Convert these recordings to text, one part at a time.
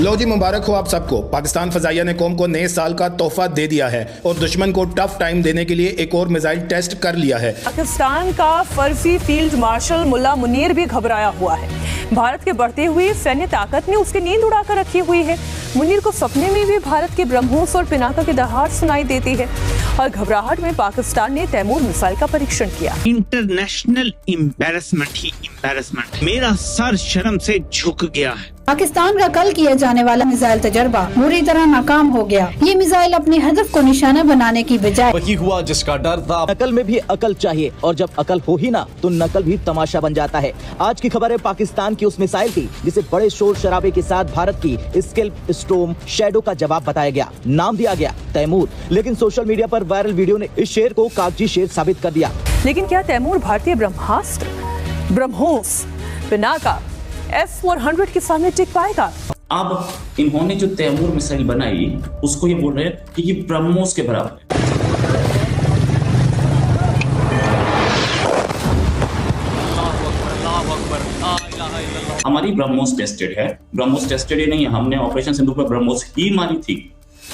लो जी, मुबारक हो आप सबको। पाकिस्तान फजाइया ने कौम को नए साल का तोहफा दे दिया है और दुश्मन को टफ टाइम देने के लिए एक और मिसाइल टेस्ट कर लिया है। पाकिस्तान का फर्जी फील्ड मार्शल मुल्ला मुनीर भी घबराया हुआ है। भारत के बढ़ते हुए सैन्य ताकत ने उसकी नींद उड़ाकर रखी हुई है। मुनीर को सपने में भी भारत के ब्रह्मोस और पिनाका की दहाड़ सुनाई देती है और घबराहट में पाकिस्तान ने तैमूर मिसाइल का परीक्षण किया। इंटरनेशनल एम्बैरेसमेंट ही एम्बैरेसमेंट, मेरा सर शर्म से झुक गया है। पाकिस्तान का कल किया जाने वाला मिसाइल तजर्बा बुरी तरह नाकाम हो गया। ये मिसाइल अपने हदफ को निशाना बनाने की बजाय वही हुआ जिसका डर था। नकल में भी अकल चाहिए और जब अकल हो ही ना तो नकल भी तमाशा बन जाता है। आज की खबर है पाकिस्तान की उस मिसाइल की जिसे बड़े शोर शराबे के साथ भारत की स्केल्प स्टॉर्म शैडो का जवाब बताया गया। नाम दिया गया तैमूर, लेकिन सोशल मीडिया पर वायरल वीडियो ने इस शेर को कागजी शेर साबित कर दिया। लेकिन क्या तैमूर भारतीय ब्रह्मास्त्र, ब्रह्मोस, पिनाका S-400 के सामने टिक पाएगा? अब इन्होंने जो तैमूर मिसाइल बनाई उसको ये बोल रहे हैं कि ये ब्रह्मोस के बराबर है। हमारी ब्रह्मोस टेस्टेड है। ब्रह्मोस टेस्टेड ही नहीं है, हमने ऑपरेशन सिंदूर पर ब्रह्मोस ही मारी थी।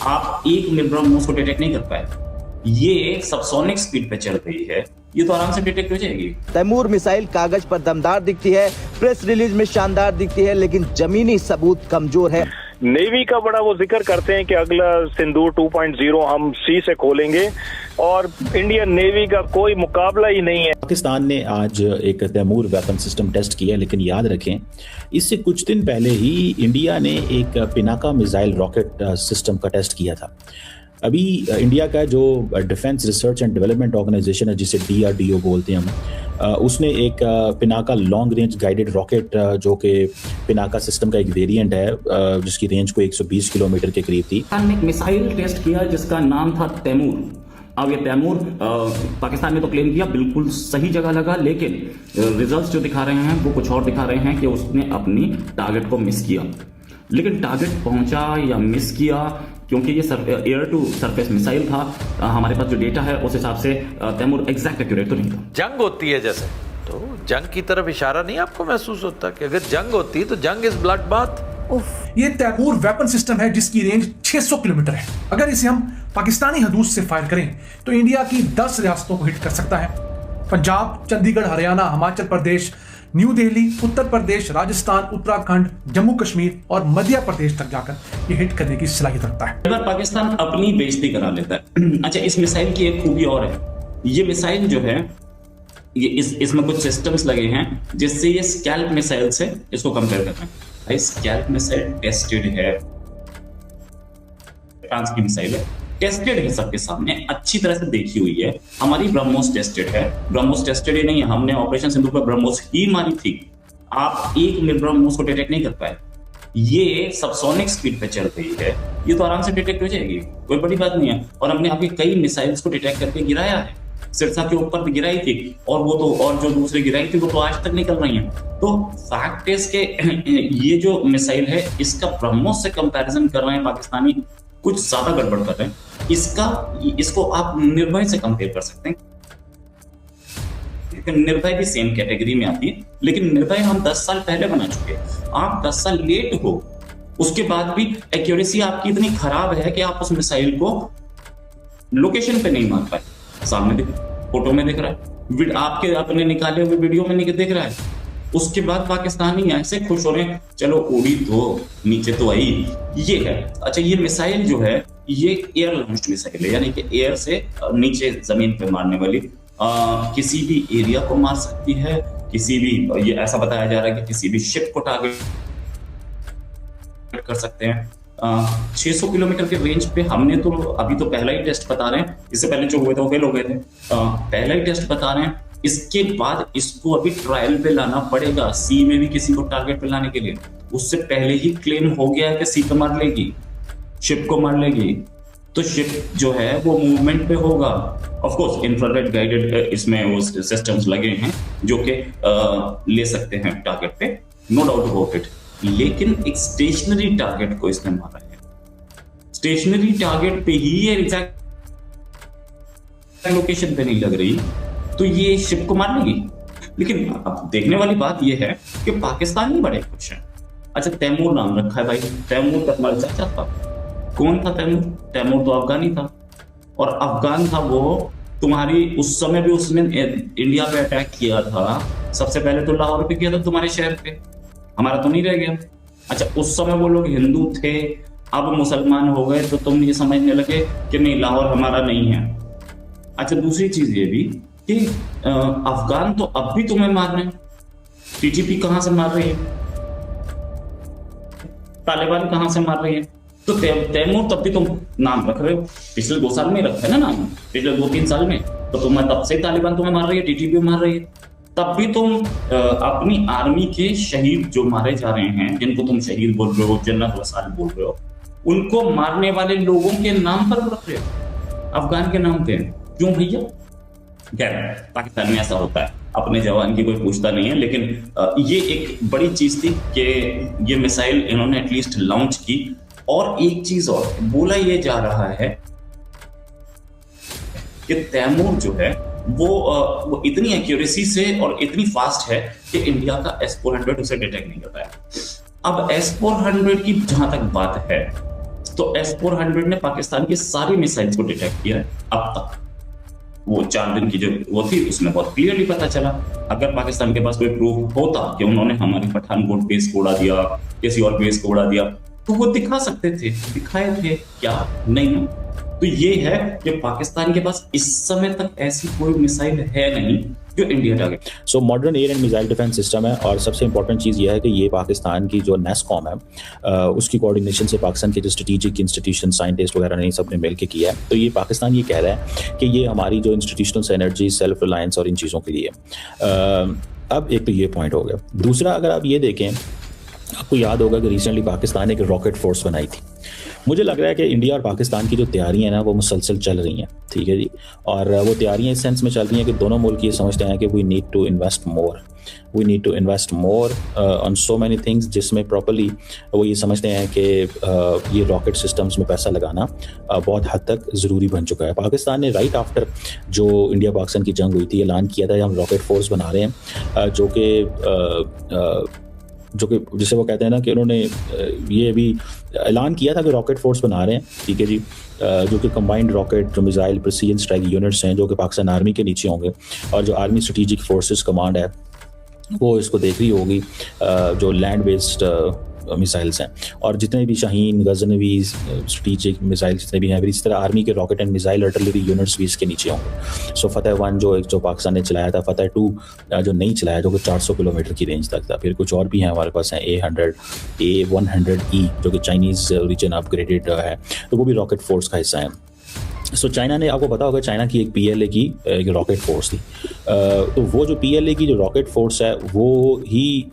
आप एक में ब्रह्मोस को डिटेक्ट नहीं कर पाए। ये सबसोनिक स्पीड पे चल रही है, ये तो आराम से डिटेक्ट हो जाएगी। तैमूर मिसाइल कागज पर दमदार दिखती है, प्रेस रिलीज में शानदार दिखती है, लेकिन जमीनी सबूत कमजोर है। नेवी का बड़ा वो जिक्र करते हैं कि अगला सिंदूर 2.0 हम सी से खोलेंगे और इंडियन नेवी का कोई मुकाबला ही नहीं है। पाकिस्तान ने आज एक तैमूर वेपन सिस्टम टेस्ट किया, लेकिन याद रखें इससे कुछ दिन पहले ही इंडिया ने एक पिनाका मिसाइल रॉकेट सिस्टम का टेस्ट किया था। अभी इंडिया का जो defence research and development organisation है, जिसे DRDO बोलते हैं हम, उसने एक Pinaka long range guided rocket जो कि पिनाका सिस्टम का एक वेरिएंट है जिसकी रेंज को 120 किलोमीटर के करीब थी। पाकिस्तान ने एक मिसाइल टेस्ट किया जिसका नाम था तैमूर। अब ये तैमूर पाकिस्तान ने तो क्लेम किया बिल्कुल सही जगह लगा, लेकिन रिजल्ट्स जो दिखा रहे हैं वो कुछ और दिखा रहे हैं कि उसने अपनी टारगेट को मिस किया। लेकिन टारगेट पहुंचा या मिस किया, क्योंकि ये एयर टू सरफेस मिसाइल था, हमारे पास जो डेटा है उस हिसाब से तैमूर एग्जैक्ट एक्यूरेट तो नहीं था। जंग होती है जैसे, तो जंग की तरफ इशारा नहीं आपको महसूस होता कि अगर जंग होती तो जंग इज ब्लड बाथ। ये तैमूर वेपन सिस्टम है जिसकी रेंज 600 किलोमीटर है। अगर इसे हम पाकिस्तानी हदूद से फायर करें तो इंडिया की 10 रियासतों को हिट कर सकता है। पंजाब, चंडीगढ़, हरियाणा, हिमाचल प्रदेश, न्यू दिल्ली, उत्तर प्रदेश, राजस्थान, उत्तराखंड, जम्मू कश्मीर और मध्य प्रदेश तक जाकर ये हिट करने की सलाहियत रखता है। अगर पाकिस्तान अपनी बेइज्जती करा लेता है। अच्छा, इस मिसाइल की एक खूबी और है, ये मिसाइल जो है ये इसमें कुछ सिस्टम्स लगे हैं जिससे ये स्कैल्प मिसाइल से इसको कंपेयर करते हैं। भाई स्कैल्प मिसाइल टेस्टेड है, फ्रांस की मिसाइल है, टेस्टेड है, सबके सामने अच्छी तरह से देखी हुई है। हमारी ब्रह्मोस टेस्टेड है। ब्रह्मोस टेस्टेड ही नहीं है, हमने ऑपरेशन सिंदूर पर ब्रह्मोस ही मारी थी। आप एक में ब्रह्मोस को डिटेक्ट नहीं कर पाए। ये सबसोनिक स्पीड पे चल रही है, ये तो आराम से डिटेक्ट हो जाएगी, कोई बड़ी बात नहीं है। और हमने आपके कई मिसाइल्स को डिटेक्ट करके गिराया है। सिरसा के ऊपर भी गिराई थी और वो तो और जो दूसरे गिराई थी वो तो आज तक निकल रही हैं। तो फैक्ट इज के ये जो मिसाइल है इसका ब्रह्मोस से कंपैरिजन कर रहे हैं पाकिस्तानी, कुछ ज्यादा गड़बड़ कर रहे हैं। इसको आप निर्भय से कंपेयर कर सकते हैं। निर्भय भी सेम कैटेगरी में आती है, लेकिन निर्भय हम 10 साल पहले बना चुके हैं। आप 10 साल लेट हो, उसके बाद भी एक्यूरेसी आपकी इतनी खराब है कि आप उस मिसाइल को लोकेशन पे नहीं मार पाए। सामने फोटो में दिख रहा है, आपके अपने निकाले हुए वीडियो में नहीं दिख रहा है। उसके बाद पाकिस्तानी ऐसे खुश हो रहे हैं, चलो उड़ी तो नीचे तो आई। ये है। अच्छा, ये मिसाइल जो है ये एयर लॉन्च्ड मिसाइल है, यानी कि एयर से नीचे जमीन पे मारने वाली, किसी भी एरिया को मार सकती है, किसी भी, ये ऐसा बताया जा रहा है कि किसी भी शिप को टारगेट कर सकते हैं। 600 किलोमीटर के रेंज पे हमने तो अभी तो पहला ही टेस्ट बता रहे हैं, इससे पहले जो हुए थे वो फेल हो गए थे। पहला ही टेस्ट बता रहे हैं, इसके बाद इसको अभी ट्रायल पे लाना पड़ेगा, सी में भी किसी को टारगेट पे लाने के लिए। उससे पहले ही क्लेम हो गया है कि सी पे मार लेगी, शिप को मार लेगी, तो शिप जो है वो मूवमेंट पे होगा। ऑफ कोर्स इंफ्रारेड गाइडेड इसमें वो सिस्टम्स लगे हैं जो कि ले सकते हैं टारगेट पे, नो डाउट अबाउट इट। लेकिन एक स्टेशनरी टारगेट को इसने मारा है। स्टेशनरी टारगेट पे ही ये एग्जैक्ट लोकेशन पे नहीं लग रही, तो ये शिप को मार लेगी। लेकिन अब देखने वाली बात यह है कि पाकिस्तानी बड़े खुश हैं। अच्छा, तैमूर नाम रखा है भाई, तैमूर का तुम्हारा चाचा था। कौन था तैमूर? तैमूर तो अफगानी था, और अफगान था वो तुम्हारी, उस समय भी उसने इंडिया पे अटैक किया था। सबसे पहले तो लाहौर पे किया था, तुम्हारे शहर पे, हमारा तो नहीं रह गया। अच्छा, उस समय वो लोग हिंदू थे, अब मुसलमान हो गए तो तुम ये समझने लगे कि नहीं लाहौर हमारा नहीं है। अच्छा, दूसरी चीज ये भी कि अफगान तो अब भी तुम्हें मार रहे हैं। टीटीपी कहां से मार रही है? तालिबान कहां से मार रही है? तो तैमूर तब भी तुम नाम रख रहे हो, पिछले 2 साल में रखा है ना नाम, पिछले 2-3 साल में, तो तुम्हें तब से तालिबान तुम्हें मार रही है, टीटीपी मार रही है। तब भी तुम अपनी आर्मी के शहीद जो मारे जा रहे हैं, जिनको तुम शहीद बोल रहे हो, जन्नत वसाल बोल रहे हो, उनको मारने वाले लोगों के नाम पर रख रहे हो, अफगान के नाम पे। क्यों भैया? खैर, पाकिस्तान में ऐसा होता है, अपने जवान की कोई पूछता नहीं है। लेकिन ये एक बड़ी चीज थी कि ये मिसाइल इन्होंने एटलीस्ट लॉन्च की। और एक चीज और बोला ये जा रहा है कि तैमूर जो है वो इतनी एक्यूरेसी से और इतनी फास्ट है कि इंडिया का S-400 उसे डिटेक्ट नहीं कर पाया। अब S-400 की जहां तक बात है, तो S-400 ने पाकिस्तान की सारी मिसाइल्स को डिटेक्ट किया है अब तक। वो 4 दिन की जो वो थी उसमें बहुत क्लियरली पता चला। अगर पाकिस्तान के पास कोई प्रूफ होता कि उन्होंने हमारी पठानकोट बेस को उड़ा दिया, किसी और बेस को उड़ा दिया, तो वो दिखा सकते थे, दिखाए थे क्या? नहीं। तो ये है कि पाकिस्तान के पास इस समय तक ऐसी कोई मिसाइल है नहीं जो India target. So modern air and missile defence system है, और सबसे इंपॉर्टेंट चीज़ ये है कि ये पाकिस्तान की जो नेस्कॉम है उसकी कोऑर्डिनेशन से पाकिस्तान के जो स्ट्रेटेजिक इंस्टीट्यूशन साइंटिस्ट वगैरह ने सब ने मिल के किया है। तो ये पाकिस्तान ये कह रहा है कि ये हमारी जो इंस्टीट्यूशनल एनर्जी, सेल्फ रिलायंस और इन चीज़ों के लिए। अब एक तो ये पॉइंट हो गया। दूसरा, अगर आप ये देखें, आपको याद होगा कि रिसेंटली पाकिस्तान ने एक रॉकेट फोर्स बनाई थी। मुझे लग रहा है कि इंडिया और पाकिस्तान की जो तैयारियां हैं ना वो मुसलसल चल रही हैं, ठीक है जी। और वो तैयारियां इस सेंस में चल रही हैं कि दोनों मुल्क ये समझते हैं कि we need to invest more on so many things, जिसमें प्रॉपर्ली वो ये समझते हैं कि ये रॉकेट सिस्टम्स में पैसा लगाना बहुत हद तक ज़रूरी बन चुका है। पाकिस्तान ने राइट आफ्टर जो इंडिया पाकिस्तान की जंग हुई थी ऐलान किया था हम रॉकेट फोर्स बना रहे हैं, जो कि जिसे वो कहते हैं ना कि उन्होंने ये भी ऐलान किया था कि रॉकेट फोर्स बना रहे हैं, ठीक है जी, जो कि कंबाइंड रॉकेट जो मिसाइल प्रिसीजन स्ट्राइक यूनिट्स हैं जो कि पाकिस्तान आर्मी के नीचे होंगे, और जो आर्मी स्ट्रेटेजिक फोर्सेस कमांड है वो इसको देख रही होगी, जो लैंड बेस्ड मिसाइल्स हैं, और जितने भी शाहीन, गजनवी स्ट्रेटेजिक मिसाइल जितने भी हैं, इसी तरह आर्मी के rocket and missile artillery units भी इसके नीचे होंगे। सो फतेह 1 जो पाकिस्तान ने चलाया था, फतेह 2 जो नहीं चलाया, जो कि 400 किलोमीटर की रेंज तक था। फिर कुछ और भी हैं हमारे पास हैं, A100, A100E जो कि चाइनीज़ रीजन अपग्रेडेड है, तो वो भी रॉकेट फोर्स का हिस्सा है। सो चाइना ने, आपको पता होगा चाइना की एक PLA की एक रॉकेट फोर्स थी, तो वो जो PLA की जो रॉकेट फोर्स है वो ही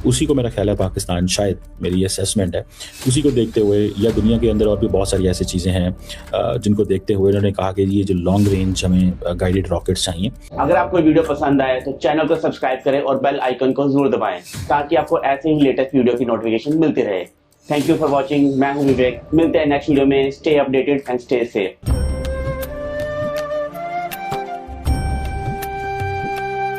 उसी को मेरा ख्याल है पाकिस्तान, शायद मेरी असेसमेंट है, उसी को देखते हुए, या दुनिया के अंदर और भी बहुत सारी ऐसी चीज़ें हैं जिनको देखते हुए उन्होंने कहा कि ये जो लॉन्ग रेंज हमें गाइडेड रॉकेट्स चाहिए। अगर आपको वीडियो पसंद आए तो चैनल को सब्सक्राइब करें और बेल आइकन को जरूर दबाएं ताकि आपको ऐसे ही लेटेस्ट वीडियो की नोटिफिकेशन मिलती रहे। Thank you for watching. मैं हूं विवेक, मिलते हैं नेक्स्ट वीडियो में। Stay updated and stay safe.